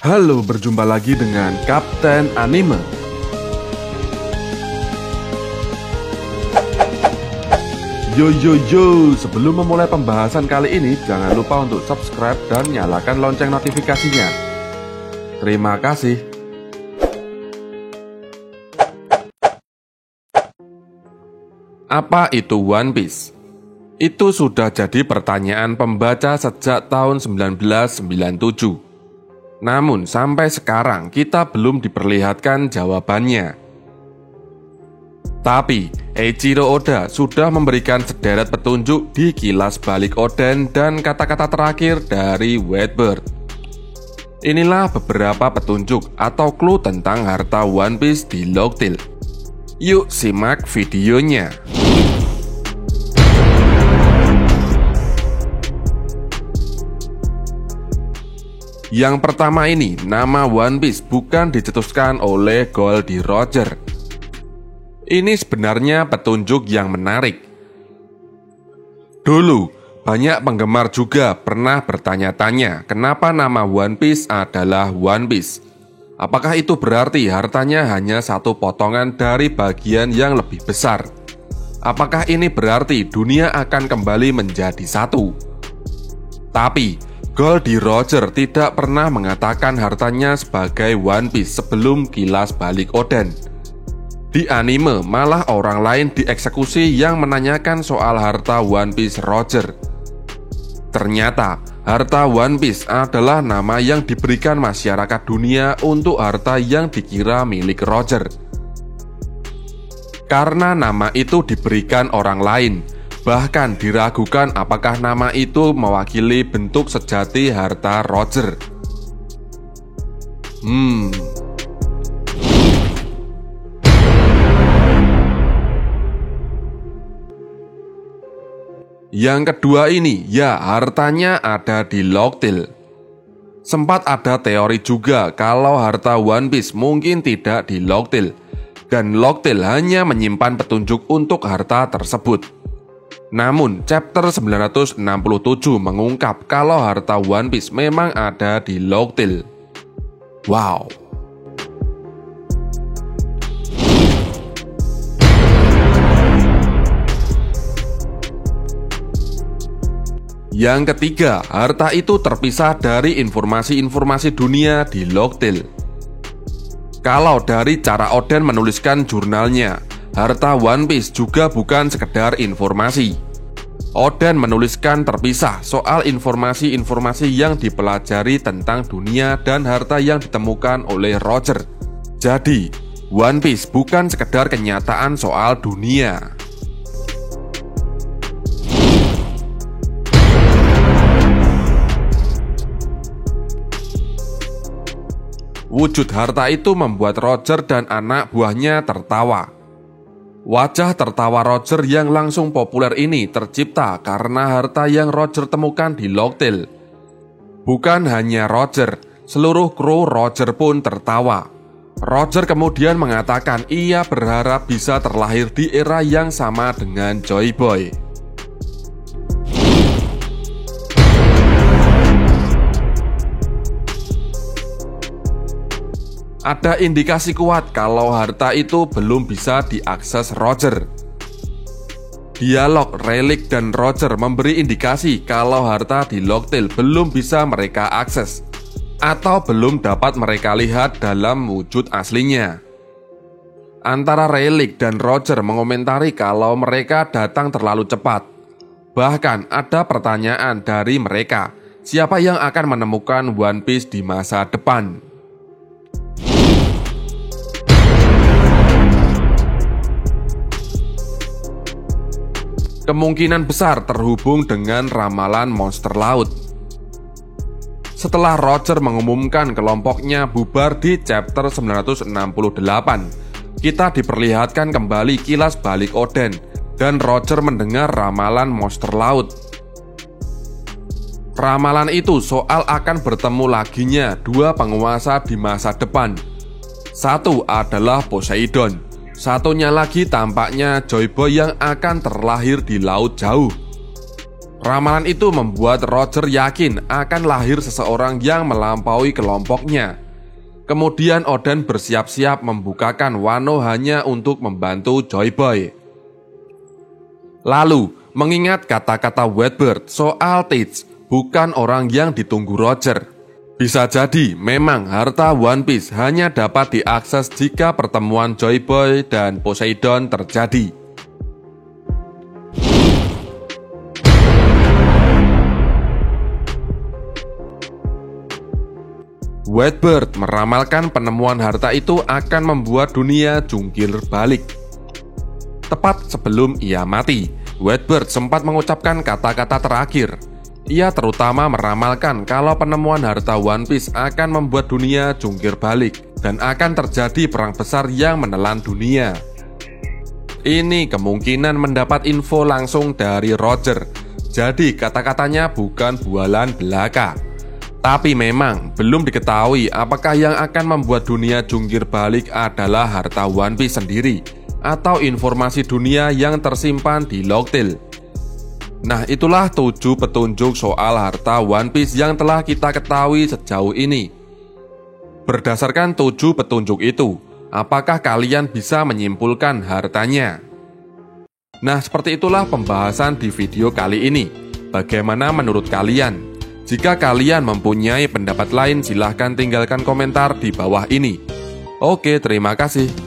Halo, berjumpa lagi dengan Kapten Anime. Yo, sebelum memulai pembahasan kali ini, jangan lupa untuk subscribe dan nyalakan lonceng notifikasinya. Terima kasih. Apa itu One Piece? Itu sudah jadi pertanyaan pembaca sejak tahun 1997. Namun sampai sekarang kita belum diperlihatkan jawabannya. Tapi Eiichiro Oda sudah memberikan sederet petunjuk di Kilas Balik Oden dan kata-kata terakhir dari Whitebird. Inilah beberapa petunjuk atau clue tentang harta One Piece di Lock Tail. Yuk simak videonya. Yang pertama ini, nama One Piece bukan dicetuskan oleh Goldie Roger. Ini sebenarnya petunjuk yang menarik. Dulu, banyak penggemar juga pernah bertanya-tanya kenapa nama One Piece adalah One Piece. Apakah itu berarti hartanya hanya satu potongan dari bagian yang lebih besar? Apakah ini berarti dunia akan kembali menjadi satu? Tapi Goldie Roger tidak pernah mengatakan hartanya sebagai One Piece sebelum Kilas Balik Oden. Di anime malah orang lain dieksekusi yang menanyakan soal harta One Piece Roger. Ternyata harta One Piece adalah nama yang diberikan masyarakat dunia untuk harta yang dikira milik Roger. Karena nama itu diberikan orang lain, bahkan diragukan apakah nama itu mewakili bentuk sejati harta Roger. Yang kedua ini, ya hartanya ada di Lock Tail. Sempat ada teori juga kalau harta One Piece mungkin tidak di Lock Tail, dan Lock Tail hanya menyimpan petunjuk untuk harta tersebut. Namun, chapter 967 mengungkap kalau harta One Piece memang ada di Lock Tail. Wow. Yang ketiga, harta itu terpisah dari informasi-informasi dunia di Lock Tail. Kalau dari cara Oden menuliskan jurnalnya, harta One Piece juga bukan sekedar informasi. Oden menuliskan terpisah soal informasi-informasi yang dipelajari tentang dunia dan harta yang ditemukan oleh Roger. Jadi, One Piece bukan sekedar kenyataan soal dunia. Wujud harta itu membuat Roger dan anak buahnya tertawa. Wajah tertawa Roger yang langsung populer ini tercipta karena harta yang Roger temukan di Lock Tail. Bukan hanya Roger, seluruh kru Roger pun tertawa. Roger kemudian mengatakan ia berharap bisa terlahir di era yang sama dengan Joy Boy. Ada indikasi kuat kalau harta itu belum bisa diakses Roger. Dialog Rayleigh dan Roger memberi indikasi kalau harta di Lock Tail belum bisa mereka akses atau belum dapat mereka lihat dalam wujud aslinya. Antara Rayleigh dan Roger mengomentari kalau mereka datang terlalu cepat. Bahkan ada pertanyaan dari mereka, siapa yang akan menemukan One Piece di masa depan? Kemungkinan besar terhubung dengan ramalan monster laut. Setelah Roger mengumumkan kelompoknya bubar di chapter 968, kita diperlihatkan kembali Kilas Balik Oden dan Roger mendengar ramalan monster laut. Ramalan itu soal akan bertemu laginya dua penguasa di masa depan. Satu adalah Poseidon, satunya lagi tampaknya Joy Boy yang akan terlahir di laut jauh. Ramalan itu membuat Roger yakin akan lahir seseorang yang melampaui kelompoknya. Kemudian Oden bersiap-siap membukakan Wano hanya untuk membantu Joy Boy. Lalu, mengingat kata-kata Whitebird soal Teach bukan orang yang ditunggu Roger. Bisa jadi memang harta One Piece hanya dapat diakses jika pertemuan Joy Boy dan Poseidon terjadi. Whitebird meramalkan penemuan harta itu akan membuat dunia jungkir balik. Tepat sebelum ia mati, Whitebird sempat mengucapkan kata-kata terakhir. Ia terutama meramalkan kalau penemuan harta One Piece akan membuat dunia jungkir balik dan akan terjadi perang besar yang menelan dunia. Ini kemungkinan mendapat info langsung dari Roger. Jadi kata-katanya bukan bualan belaka. Tapi memang belum diketahui apakah yang akan membuat dunia jungkir balik adalah harta One Piece sendiri atau informasi dunia yang tersimpan di Locktail. Nah, itulah 7 petunjuk soal harta One Piece yang telah kita ketahui sejauh ini. Berdasarkan 7 petunjuk itu, apakah kalian bisa menyimpulkan hartanya? Nah, seperti itulah pembahasan di video kali ini. Bagaimana menurut kalian? Jika kalian mempunyai pendapat lain, silahkan tinggalkan komentar di bawah ini. Oke, terima kasih.